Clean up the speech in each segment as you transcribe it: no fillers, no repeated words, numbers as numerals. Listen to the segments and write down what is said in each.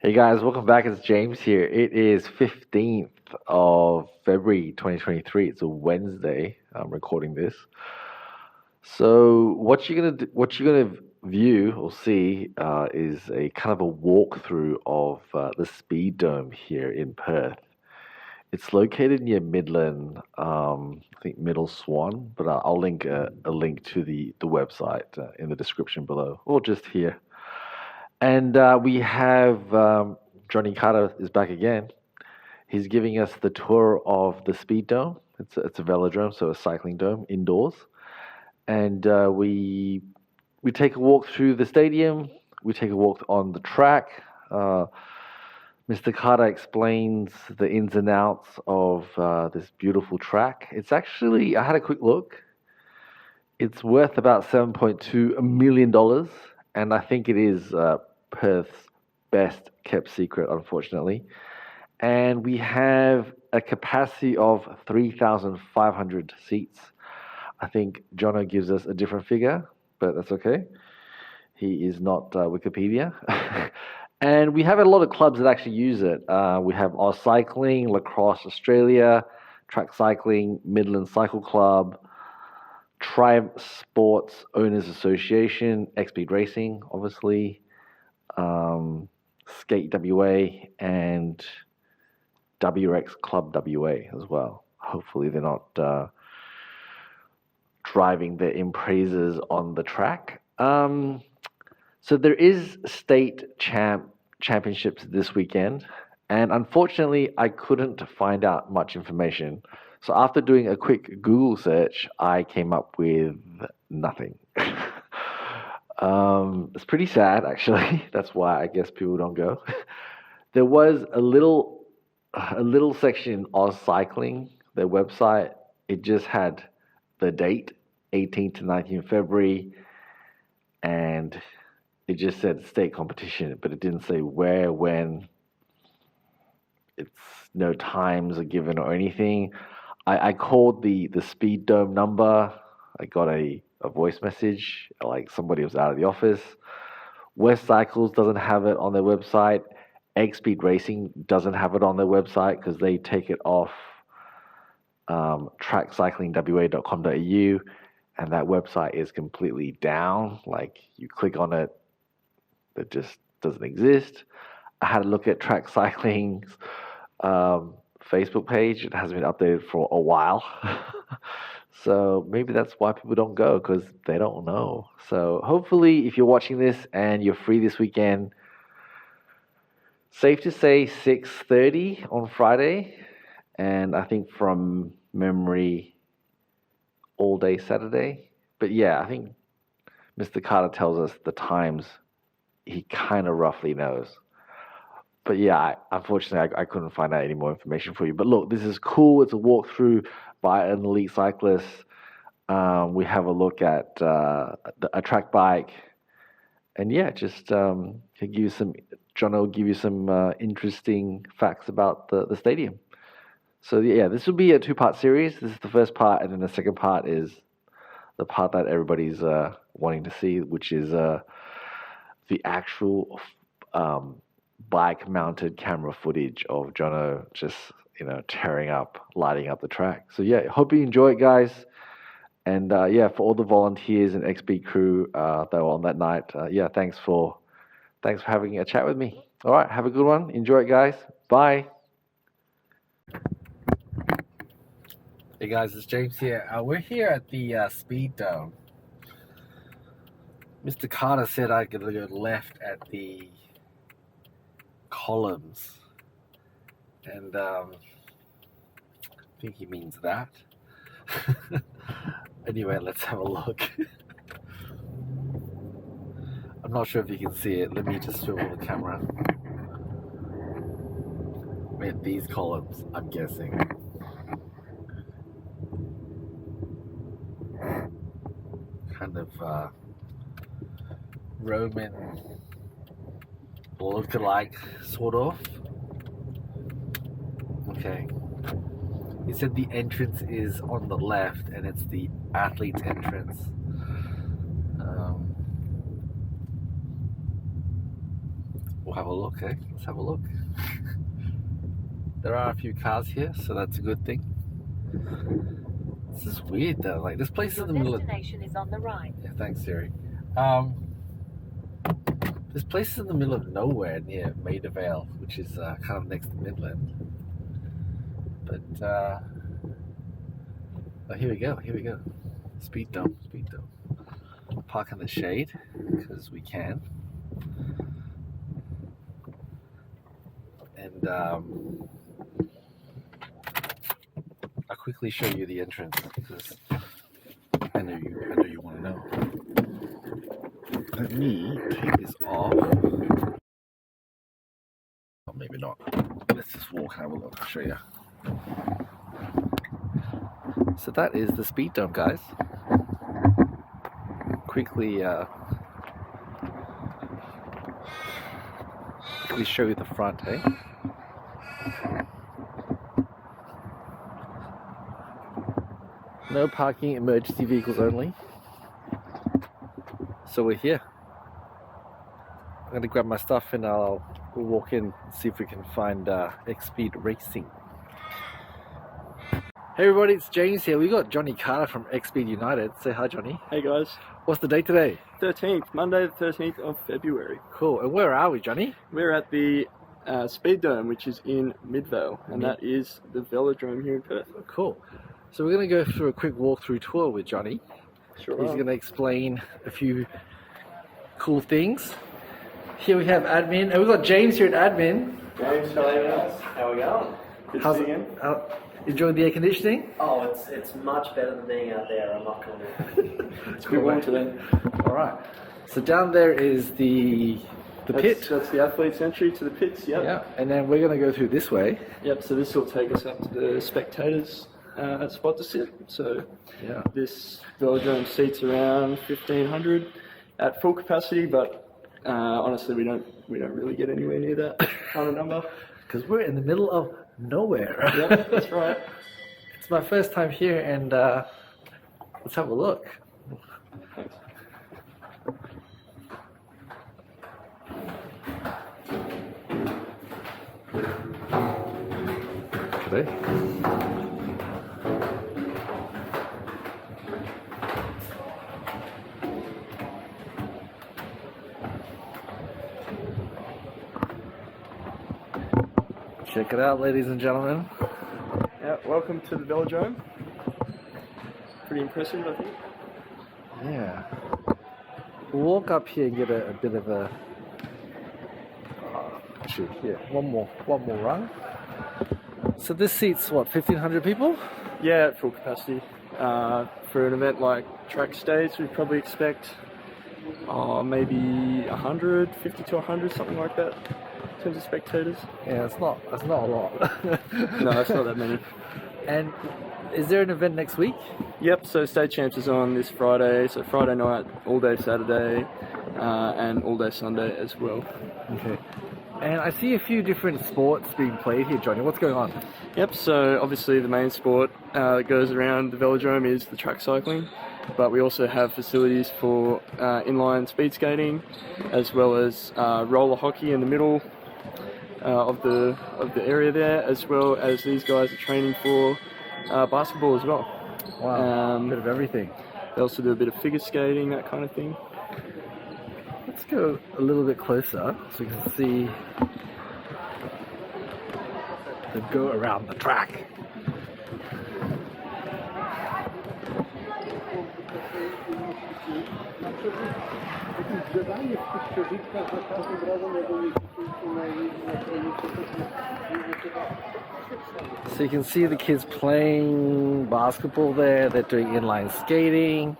Hey guys, welcome back. It's James here. It is 15th of February 2023. It's a Wednesday. I'm recording this. So what you're gonna view or see is a kind of a walkthrough of the Speed Dome here in Perth. It's located near Midland, I think Middle Swan, but I'll link a link to the website in the description below, or just here. And we have Johnny Carter is back again. He's giving us the tour of the Speed Dome. It's a velodrome, so a cycling dome indoors. And we take a walk through the stadium. We take a walk on the track. Mr. Carter explains the ins and outs of this beautiful track. It's actually, I had a quick look. It's worth about $7.2 million, and I think it is Perth's best kept secret, unfortunately. And we have a capacity of 3,500 seats. I think Jono gives us a different figure, but that's okay. He is not Wikipedia. And we have a lot of clubs that actually use it. We have Oz Cycling, Lacrosse Australia, Track Cycling, Midland Cycle Club, Triumph Sports Owners Association, Xspeed Racing, obviously, Skate WA, and WX Club WA as well. Hopefully, they're not driving their impresas on the track. So there is state championships this weekend, and unfortunately, I couldn't find out much information. So after doing a quick Google search, I came up with nothing. It's pretty sad, actually. That's why I guess people don't go. There was a little section on cycling, their website. It just had the date, 18th to 19th February, and it just said state competition, but it didn't say where, when. It's no times are given or anything. I called the Speed Dome number. I got a voice message, like somebody was out of the office. West Cycles doesn't have it on their website. Xspeed Racing doesn't have it on their website because they take it off trackcyclingwa.com.au, and that website is completely down. Like you click on it, it just doesn't exist. I had a look at Track Cycling's Facebook page. It hasn't been updated for a while. So maybe that's why people don't go, because they don't know. So hopefully, if you're watching this and you're free this weekend, safe to say 6:30 on Friday, and I think from memory all day Saturday. But yeah, I think Mr. Carter tells us the times. He kind of roughly knows. But yeah, unfortunately, I couldn't find out any more information for you. But look, this is cool. It's a walkthrough by an elite cyclist. We have a look at a track bike, and yeah, just can give you some. John will give you some interesting facts about the stadium. So yeah, this will be a two-part series. This is the first part, and then the second part is the part that everybody's wanting to see, which is the actual bike-mounted camera footage of Jono just lighting up the track. So yeah, hope you enjoy it, guys. And yeah, for all the volunteers and XB crew that were on that night, yeah, thanks for having a chat with me. All right, have a good one. Enjoy it, guys. Bye. Hey guys, it's James here. We're here at the Speed Dome. Mr. Carter said I could go left at the columns, and I think he means that. Anyway, let's have a look. I'm not sure if you can see it. Let me just swivel the camera. With these columns, I'm guessing. Kind of Roman look-alike, sort of. Okay. He said the entrance is on the left, and it's the athlete's entrance. we'll have a look, eh? Let's have a look. There are a few cars here, so that's a good thing. This is weird though. Like this place is in the middle of. Destination is on the right. Yeah, thanks, Siri. This place is in the middle of nowhere near Maida Vale, which is kind of next to Midland. But oh, here we go. Here we go. Speed dump. Speed dump. Park in the shade because we can. And I'll quickly show you the entrance because I know you want to know. Let me take this off. Oh, maybe not. Let's just walk and have a look. I'll show you. So that is the speed dump, guys. Quickly show you the front, hey? No parking, emergency vehicles only. So we're here. I'm gonna grab my stuff and we'll walk in and see if we can find Xspeed Racing. Hey everybody, it's James here. We got Johnny Carter from Xspeed United. Say hi, Johnny. Hey guys. What's the date today? 13th, Monday the 13th of February. Cool. And where are we, Johnny? We're at the Speed Dome, which is in Midvale, and that is the Velodrome here in Perth. Cool. So we're going to go through a quick walkthrough tour with Johnny. Sure. He's going to explain a few cool things. Here we have admin, and we've got James here at admin. James, how are we going? Good How's to see it? you again. Enjoying the air conditioning? Oh, it's much better than being out there, I'm not going to. It's a bit warm today. All right. So down there is the pit. That's the athlete's entry to the pits, yep. Yeah, and then we're going to go through this way. Yep, so this will take us up to the spectators' spot to sit. So Yeah. this Velodrome seats around 1,500 at full capacity, but honestly we don't really get anywhere near that kind of number. Because we're in the middle of nowhere. Yep, that's right. It's my first time here, and let's have a look. Thanks. Today. Check it out, ladies and gentlemen. Yeah, welcome to the Velodrome. Pretty impressive, I think. Yeah. We'll walk up here and get a bit of a. Actually, yeah, one more run. So this seats what, 1,500 people? Yeah, at full capacity. For an event like track stage, we probably expect maybe 150 to 100, something like that, in terms of spectators. Yeah, that's not a lot. No, it's not that many. And is there an event next week? Yep, so State Champs is on this Friday, so Friday night, all day Saturday, and all day Sunday as well. Okay. And I see a few different sports being played here, Johnny. What's going on? Yep, so obviously the main sport that goes around the Velodrome is the track cycling, but we also have facilities for inline speed skating, as well as roller hockey in the middle of the area there, as well as these guys are training for basketball as well. Wow, a bit of everything. They also do a bit of figure skating, that kind of thing. Let's go a little bit closer so we can see them go around the track. So you can see the kids playing basketball there, they're doing inline skating.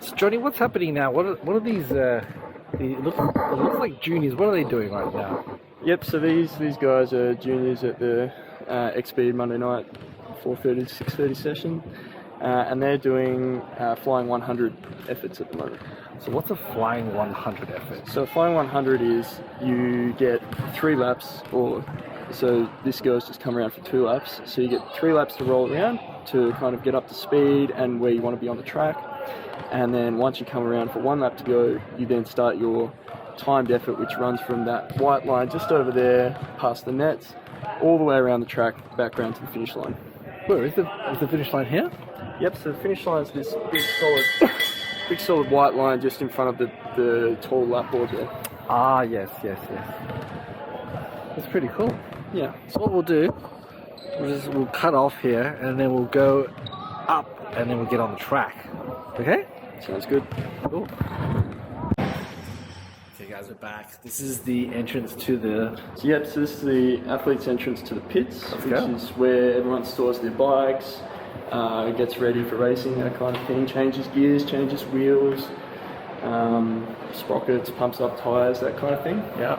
So Johnny, what's happening now? What are these, it looks like juniors, what are they doing right now? Yep, so these guys are juniors at the Xspeed Monday night 4:30 to 6:30 session, and they're doing flying 100 efforts at the moment. So what's a flying 100 effort? So flying 100 is you get 3 laps, so this girl's just come around for 2 laps, so you get 3 laps to roll around to kind of get up to speed and where you want to be on the track, and then once you come around for one lap to go, you then start your timed effort, which runs from that white line just over there, past the nets, all the way around the track, back round to the finish line. Where is the finish line here? Yep, so the finish line is this big solid white line just in front of the tall lap board there. Ah, yes. That's pretty cool. Yeah. So what we'll do, we'll cut off here, and then we'll go up, and then we'll get on the track. Okay? Sounds good. Cool. Okay, guys, we're back. This is the entrance to the... So yep, so this is the athlete's entrance to the pits, which go. is where everyone stores their bikes, gets ready for racing, that kind of thing, changes gears, changes wheels, sprockets, pumps up tyres, that kind of thing. Yeah.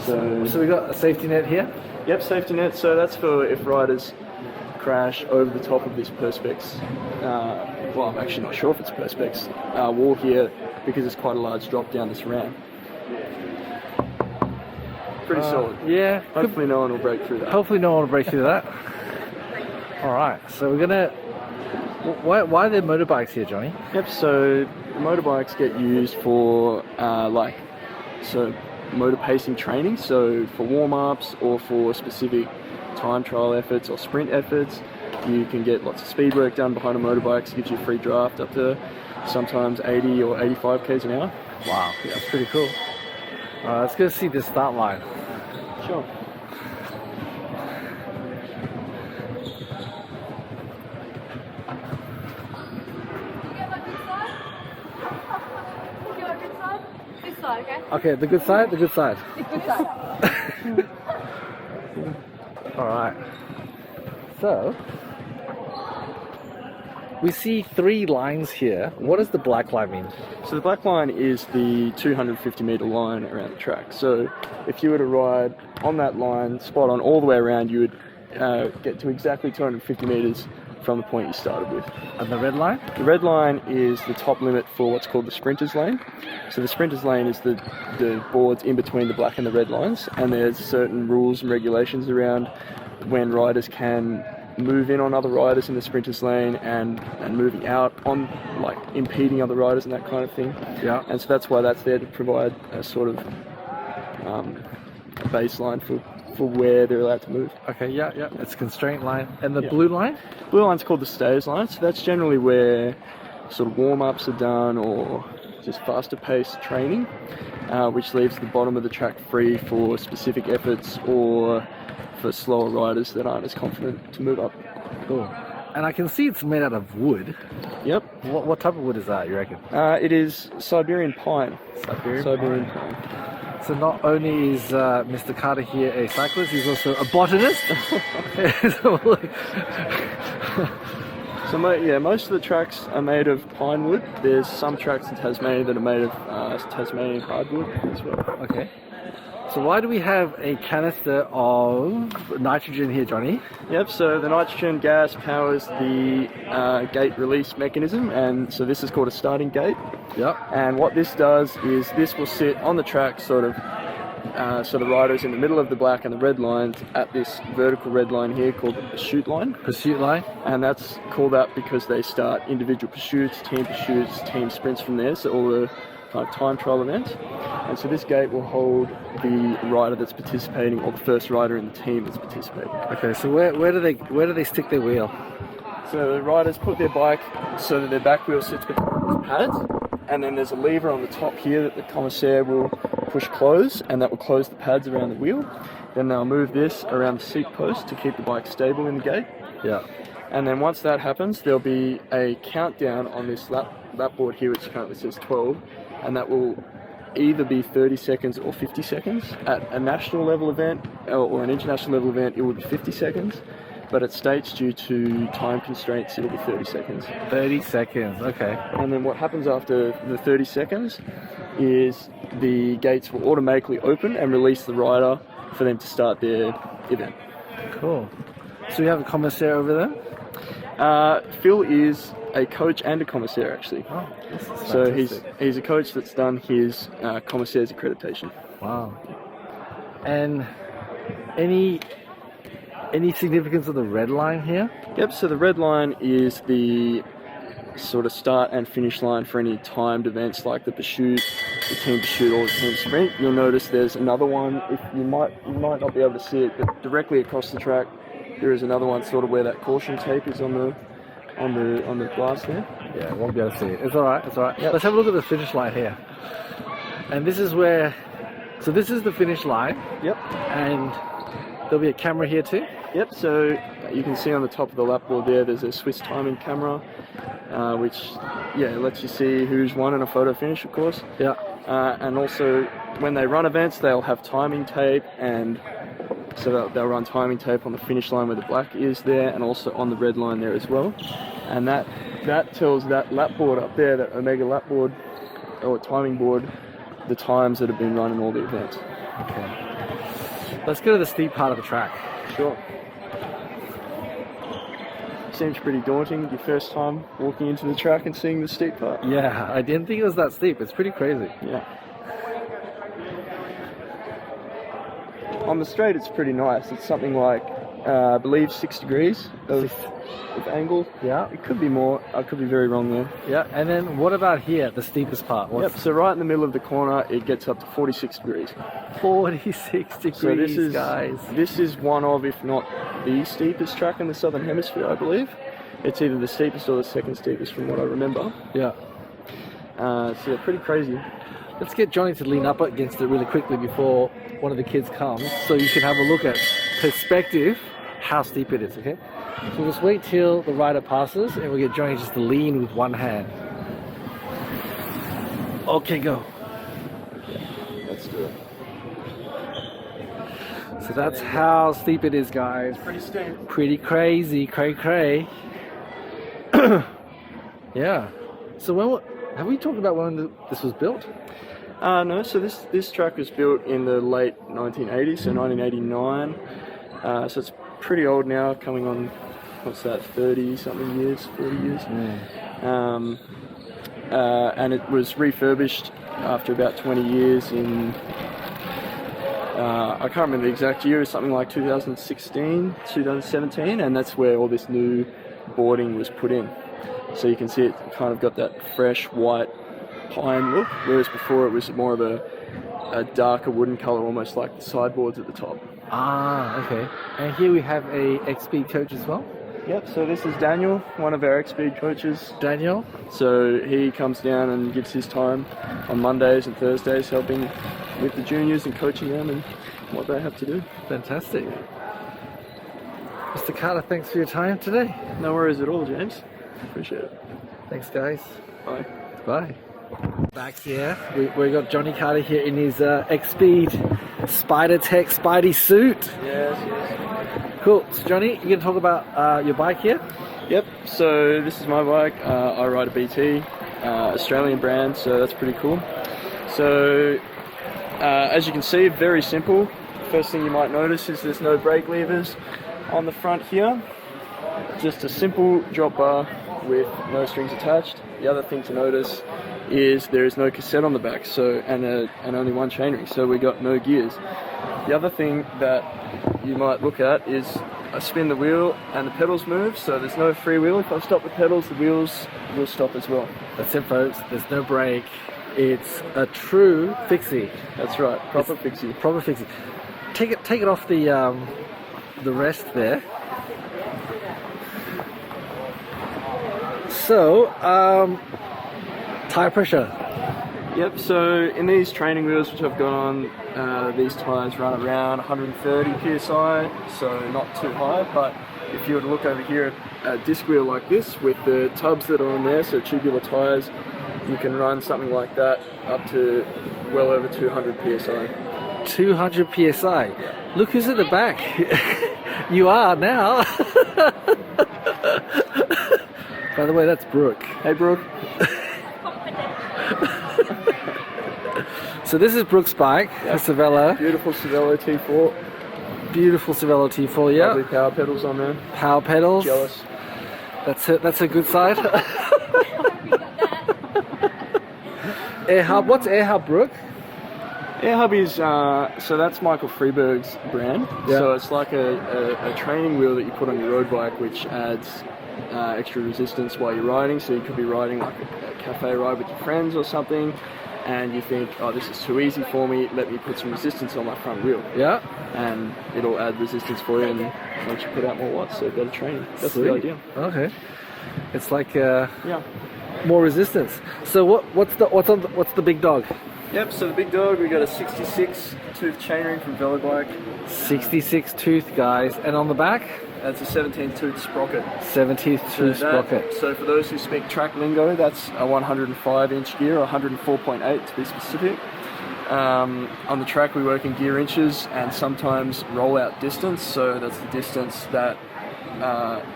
So we got a safety net here? yep, safety net, so that's for if riders crash over the top of this Perspex, well, I'm actually not sure if it's Perspex, wall here, because it's quite a large drop down this ramp. Pretty solid. Yeah. Hopefully no one will break through that. Hopefully no one will break through that. Alright, so we're gonna... Why are there motorbikes here, Johnny? Yep, so motorbikes get used for motor pacing training, so for warm-ups or for specific time trial efforts or sprint efforts. You can get lots of speed work done behind a motorbike, so it gives you a free draft up to sometimes 80 or 85 k's an hour. Wow, that's pretty cool. Let's go see the start line. Sure. This side, okay? Okay, the good side, the good side. This good side. Alright. So, we see 3 lines here. What does the black line mean? So the black line is the 250 metre line around the track. So if you were to ride on that line, spot on all the way around, you would get to exactly 250 metres from the point you started with. And the red line? The red line is the top limit for what's called the sprinter's lane. So the sprinter's lane is the boards in between the black and the red lines, and there's certain rules and regulations around when riders can move in on other riders in the sprinter's lane and moving out on, like, impeding other riders and that kind of thing. Yeah. And so that's why that's there, to provide a sort of a baseline for where they're allowed to move. Okay, yeah. It's constraint line. And the Yeah. blue line? Blue line's called the stayers line, so that's generally where sort of warm-ups are done or just faster paced training, which leaves the bottom of the track free for specific efforts or for slower riders that aren't as confident to move up. Cool. And I can see it's made out of wood. Yep. What type of wood is that, you reckon? It is Siberian pine. Siberian pine. So not only is Mr. Carter here a cyclist, he's also a botanist. So most of the tracks are made of pine wood. There's some tracks in Tasmania that are made of Tasmanian hardwood as well. Okay. So why do we have a canister of nitrogen here, Johnny? Yep, so the nitrogen gas powers the gate release mechanism, and so this is called a starting gate. Yep. And what this does is this will sit on the track so the riders in the middle of the black and the red lines at this vertical red line here called the pursuit line. Pursuit line? And that's called that because they start individual pursuits, team sprints from there, so all the kind of time trial events. And so this gate will hold the rider that's participating, or the first rider in the team that's participating. Okay, so where do they stick their wheel? So the riders put their bike so that their back wheel sits between these pads, and then there's a lever on the top here that the commissaire will push close, and that will close the pads around the wheel. Then they'll move this around the seat post to keep the bike stable in the gate. Yeah. And then once that happens, there'll be a countdown on this lap board here, which currently says 12, and that will either be 30 seconds or 50 seconds. At a national level event or an international level event, it would be 50 seconds. But at states, due to time constraints, it'll be 30 seconds. 30 seconds, okay. And then what happens after the 30 seconds is the gates will automatically open and release the rider for them to start their event. Cool. So we have a commissaire over there? Phil is a coach and a commissaire, actually. Oh, this is So fantastic. he's a coach that's done his commissaire's accreditation. Wow. And any significance of the red line here? Yep, so the red line is the sort of start and finish line for any timed events like the pursuit, the team pursuit, or the team sprint. You'll notice there's another one. If you might not be able to see it, but directly across the track, there is another one, sort of where that caution tape is on the glass there. Yeah, I won't be able to see it. It's all right. It's all right. Yep. Let's have a look at the finish line here. And this is where. So this is the finish line. Yep. And there'll be a camera here too. Yep, so you can see on the top of the lap board there's a Swiss timing camera, which lets you see who's won in a photo finish, of course. Yeah. And also, when they run events, they'll have timing tape, and so they'll run timing tape on the finish line where the black is there, and also on the red line there as well. And that tells that lap board up there, that Omega lap board, or timing board, the times that have been run in all the events. Okay. Let's go to the steep part of the track. Sure. Seems pretty daunting, your first time walking into the track and seeing the steep part. Yeah, I didn't think it was that steep. It's pretty crazy. Yeah. On the straight, it's pretty nice. It's something like, I believe, 6 degrees of angle. Yeah. It could be more. I could be very wrong there. Yeah, and then what about here, the steepest part? Yep, so right in the middle of the corner, it gets up to 46 degrees. 46 degrees, So this is, guys. This is one of, if not the steepest track in the Southern Hemisphere, I believe. It's either the steepest or the second steepest from what I remember. Yeah. So yeah, pretty crazy. Let's get Johnny to lean up against it really quickly before one of the kids comes, so you can have a look at perspective how steep it is, okay? So we'll just wait till the rider passes and we'll get Johnny just to lean with one hand. Okay, go. Let's do it. So that's how steep it is, guys. Pretty steep. Pretty crazy, cray. Yeah. So have we talked about when this was built? No, so this track was built in the late 1980s, so 1989. So it's pretty old now, coming on, what's that, 30-something years, 40 years. And it was refurbished after about 20 years in, I can't remember the exact year, something like 2016, 2017, and that's where all this new boarding was put in. So you can see it kind of got that fresh white pine look, whereas before it was more of a darker wooden colour, almost like the sideboards at the top. Ah, okay. And here we have a Xspeed coach as well. Yep, so this is Daniel, one of our Xspeed coaches. Daniel? So he comes down and gives his time on Mondays and Thursdays, helping with the juniors and coaching them and what they have to do. Fantastic. Mr. Carter, thanks for your time today. No worries at all, James. Appreciate it. Thanks, guys. Bye. Bye. Back here, we got Johnny Carter here in his Xspeed Spider Tech Spidey suit. Yes. Cool. So Johnny, you gonna talk about your bike here? Yep, so this is my bike. I ride a BT, Australian brand, so that's pretty cool. So, as you can see, very simple. First thing you might notice is there's no brake levers on the front here. Just a simple drop bar with no strings attached. The other thing to notice is there is no cassette on the back, so and only one chainring, so we got no gears. The other thing that you might look at is I spin the wheel and the pedals move, so there's no freewheel. If I stop the pedals, the wheels will stop as well. That's it, folks. There's no brake. It's a true fixie. That's right, proper fixie. Proper fixie. Take it off the rest there. So, tire pressure. Yep, so in these training wheels which I've got on, these tyres run around 130 psi, so not too high, but if you were to look over here at a disc wheel like this with the tubs that are on there, so tubular tyres, you can run something like that up to well over 200 psi. 200 psi. Look who's at the back. You are now. By the way, that's Brooke. Hey Brooke. So this is Brooke's bike, a Cervelo. Beautiful Cervelo T4. Beautiful Cervelo T4, yeah. Lovely power pedals on there. Power pedals. Jealous. That's a good side. Air Hub. What's Air Hub, Brooke? Air Hub is, so that's Michael Freeberg's brand. Yeah. So it's like a training wheel that you put on your road bike, which adds extra resistance while you're riding. So you could be riding like a cafe ride with your friends or something, and you think, oh, this is too easy for me, let me put some resistance on my front wheel. Yeah. And it'll add resistance for you, and once you put out more watts, so better training. That's Sweet. the idea. Okay. It's like Yeah. more resistance. So what's the big dog? Yep, so the big dog, we got a 66 tooth chainring from Velodrome. 66 tooth, guys, and on the back, That's a 17 tooth sprocket. 17th tooth sprocket. So for those who speak track lingo, that's a 105 inch gear, 104.8 to be specific. On the track we work in gear inches and sometimes roll out distance, so that's the distance that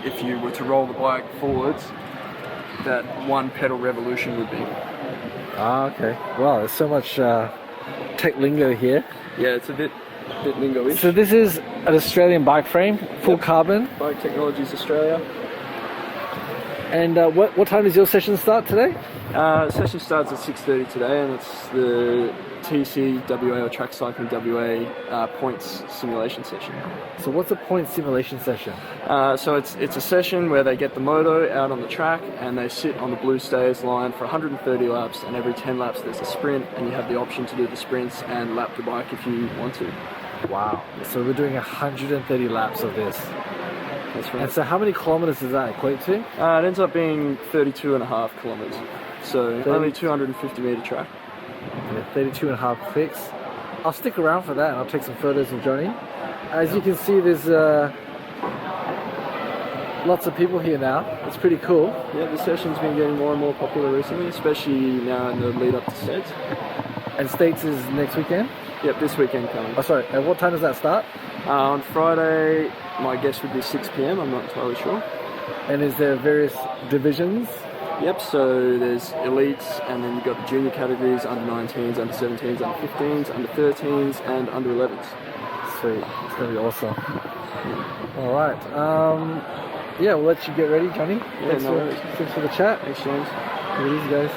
if you were to roll the bike forwards, that one pedal revolution would be. Ah, okay. Wow, there's so much tech lingo here. Yeah, it's a bit lingo-ish. So this is an Australian bike frame, full carbon. Bike Technologies Australia. And what time does your session start today? Session starts at 6:30 today, and it's the TCWA or Track Cycling WA points simulation session. So what's a point simulation session? So it's a session where they get the moto out on the track and they sit on the blue stayers line for 130 laps, and every 10 laps there's a sprint, and you have the option to do the sprints and lap the bike if you want to. Wow. So we're doing 130 laps of this. That's right. And so how many kilometers does that equate to? It ends up being 32.5 kilometers. So only 250 meter track. 32.5 clicks. I'll stick around for that and I'll take some photos of Johnny. As you can see, there's lots of people here now. It's pretty cool. Yeah, the session's been getting more and more popular recently, especially now in the lead up to States. And States is next weekend? Yep, this weekend coming. Oh, sorry. And what time does that start? On Friday, my guess would be 6 p.m. I'm not entirely sure. And is there various divisions? Yep, so there's elites, and then you've got the junior categories, under 19s, under 17s, under 15s, under 13s, and under 11s. Sweet. It's going to be awesome. All right. Yeah, we'll let you get ready, Johnny. Yeah, no worries. Thanks for the chat. Thanks, James. Take it easy, guys.